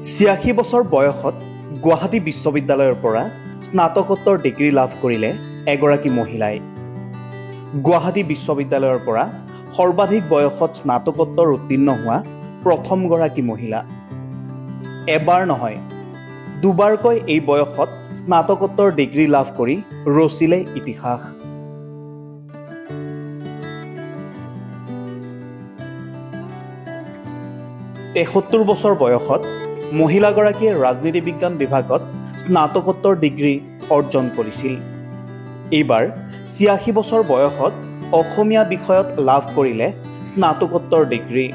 86 বছৰ বয়সত গুৱাহাটী বিশ্ববিদ্যালয়ৰ পৰা স্নাতকোত্তৰ ডিগ্ৰী লাভ কৰিলে এগৰাকী মহিলাই। গুৱাহাটী বিশ্ববিদ্যালয়ৰ পৰা সৰ্বাধিক বয়সত স্নাতকোত্তৰ উত্তীৰ্ণ হোৱা প্ৰথমগৰাকী মহিলা। এবাৰ নহয়, দুবাৰকৈ এই বয়সত স্নাতকোত্তৰ ডিগ্ৰী লাভ কৰি ৰচিলে ইতিহাস। তেসত্তৰ বছৰ বয়সত মহিলাগৰাকীয়ে ৰাজনীতি বিজ্ঞান বিভাগত স্নাতকোত্তৰ ডিগ্ৰী অৰ্জন কৰিছিল। এইবাৰ 86 বছৰ বয়সত অসমীয়া বিষয়ত লাভ কৰিলে স্নাতকোত্তৰ ডিগ্ৰী।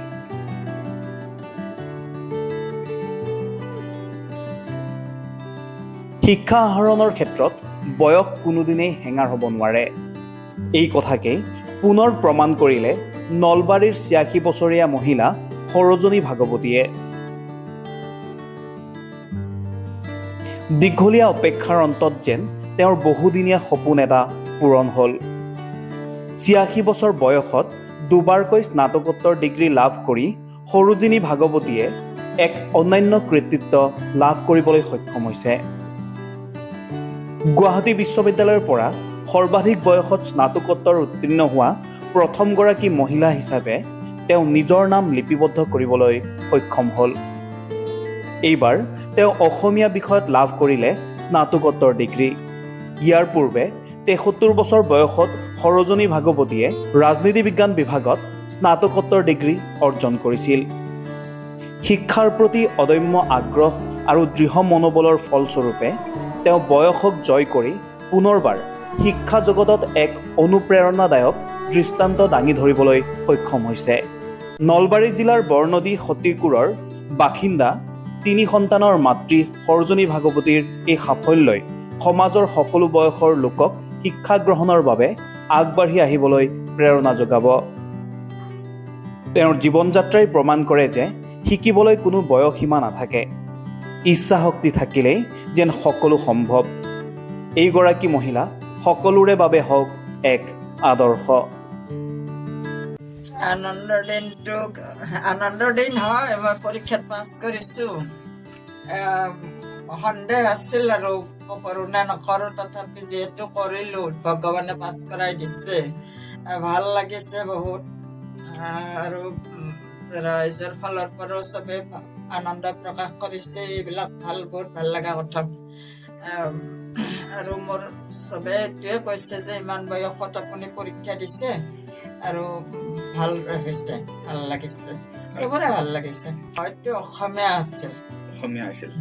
শিক্ষা আহৰণৰ ক্ষেত্ৰত বয়স কোনোদিনেই হেঙাৰ হ'ব নোৱাৰে। এই কথাকেই পুনৰ প্ৰমাণ কৰিলে নলবাৰীৰ 86 বছৰীয়া মহিলা সৰোজনী ভাগৱতীয়ে। দীঘলীয়া অপেক্ষাৰ অন্তত যেন তেওঁৰ বহুদিনীয়া সপোন এটা পূৰণ হ'ল। 86 বছৰ বয়সত দুবাৰকৈ স্নাতকোত্তৰ ডিগ্ৰী লাভ কৰি সৰোজিনী ভাগৱতীয়ে এক অনন্য কৃতিত্ব লাভ কৰিবলৈ সক্ষম হৈছে। গুৱাহাটী বিশ্ববিদ্যালয়ৰ পৰা সৰ্বাধিক বয়সত স্নাতকোত্তৰ উত্তীৰ্ণ হোৱা প্ৰথমগৰাকী মহিলা হিচাপে তেওঁ নিজৰ নাম লিপিবদ্ধ কৰিবলৈ সক্ষম হ'ল। এইবাৰ তেওঁ অসমীয়া বিষয়ত লাভ কৰিলে স্নাতকোত্তৰ ডিগ্ৰী। ইয়াৰ পূৰ্বে 73 বছৰ বয়সত সৰোজনী ভাগৱতীয়ে ৰাজনীতি বিজ্ঞান বিভাগত স্নাতকোত্তৰ ডিগ্ৰী অৰ্জন কৰিছিল। শিক্ষাৰ প্ৰতি অদম্য আগ্ৰহ আৰু দৃঢ় মনোবলৰ ফলস্বৰূপে তেওঁ বয়সক জয় কৰি পুনৰবাৰ শিক্ষা জগতত এক অনুপ্ৰেৰণাদায়ক দৃষ্টান্ত দাঙি ধৰিবলৈ সক্ষম হৈছে। নলবাৰী জিলাৰ বৰনদী সতীকুৰৰ বাসিন্দা 3 সন্তানৰ মাতৃ সৰোজনী ভাগৱতীৰ এই সাফল্যই সমাজৰ সকলো বয়সৰ লোকক শিক্ষা গ্ৰহণৰ বাবে আগবাঢ়ি আহিবলৈ প্ৰেৰণা যোগাব। তেওঁৰ জীৱন যাত্ৰাই প্ৰমাণ কৰে যে শিকিবলৈ কোনো বয়সসীমা নাথাকে। ইচ্ছা শক্তি থাকিলেই যেন সকলো সম্ভৱ। এইগৰাকী মহিলা সকলোৰে বাবে হওক এক আদৰ্শ। আনন্দৰ দিন হয়। মই পৰীক্ষাত পাছ কৰিছোঁ। সন্দেহ আছিল আৰু কৰোঁ নে নকৰোঁ, তথাপি যিহেতু কৰিলোঁ, ভগৱানে পাছ কৰাই দিছে। ভাল লাগিছে বহুত। আৰু ৰাইজৰ ফালৰ পৰাও চবেই আনন্দ প্ৰকাশ কৰিছে। এইবিলাক বহুত ভাল লগা কথা। আৰু মোৰ চবে এইটোৱে কৈছে যে ইমান বয়সত আপুনি পৰীক্ষা দিছে আৰু ভাল হৈছে, ভাল লাগিছে, চবৰে ভাল লাগিছে। হয়তো অসমীয়া আছিল।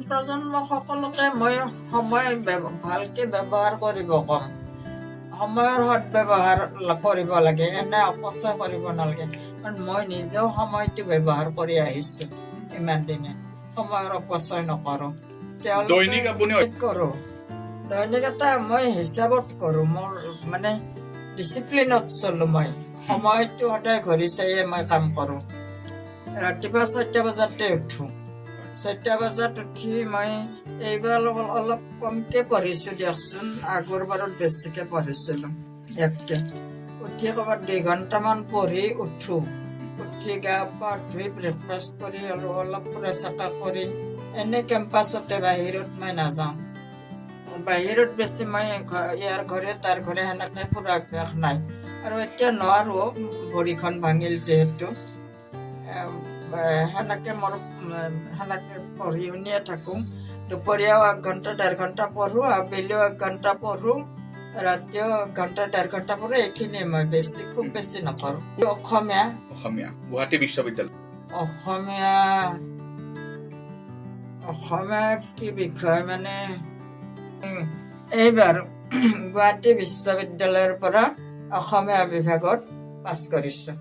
প্ৰজন্ম সকলোকে মই সময় ভালকে ব্যৱহাৰ কৰিব কম। সময়ৰ সৎ ব্যৱহাৰ কৰিব লাগে, এনে অপচয় কৰিব নালাগে। কাৰণ মই নিজেও সময়টো ব্যৱহাৰ কৰি আহিছো ইমান দিনে। সময়ৰ অপচয় নকৰোঁ। দৈনিক কৰোঁ। দৈনিক এটা মই হিচাপত কৰোঁ। মোৰ মানে ডিচিপ্লিনত চলোঁ। মই সময়টো সদায় ঘড়ী চাইয়ে মই কাম কৰোঁ। ৰাতিপুৱা 4টা বজাতে উঠোঁ। 4টা বজাত উঠি মই এইবাৰ অলপ কমকে পঢ়িছোঁ দিয়কচোন। আগৰ বাৰত বেছিকে পঢ়িছিলোঁ। উঠি ক'ৰবাত 2 ঘণ্টামান পঢ়ি উঠোঁ। উঠি গা পা ধুই ব্ৰেকফাষ্ট কৰি অলপ ফুৰা চাকা কৰি এনে কেম্পাছতে, বাহিৰত মই নাযাওঁ। বাহিৰত বেছি মই ইয়াৰ ঘৰে তাৰ ঘৰে সেনেকৈ ফুৰা অভ্যাস নাই। আৰু এতিয়া নোৱাৰোঁ, ভৰিখন ভাঙিল যিহেতু। সেনেকৈ পঢ়ি শুনিয়ে থাকোঁ। দুপৰীয়াও 1 ঘণ্টা 1.5 ঘণ্টা পঢ়োঁ, আবেলিও 1 ঘণ্টা পঢ়োঁ, ৰাতিও 1 ঘণ্টা 1.5 ঘণ্টা পঢ়োঁ। এইখিনিয়ে মই খুব বেছি নকৰোঁ। অসমীয়া গুৱাহাটী বিশ্ববিদ্যালয় অসমীয়া কি বিষয় মানে এইবাৰ গুৱাহাটী বিশ্ববিদ্যালয়ৰ পৰা অসমীয়া বিভাগত পাছ কৰিছোঁ।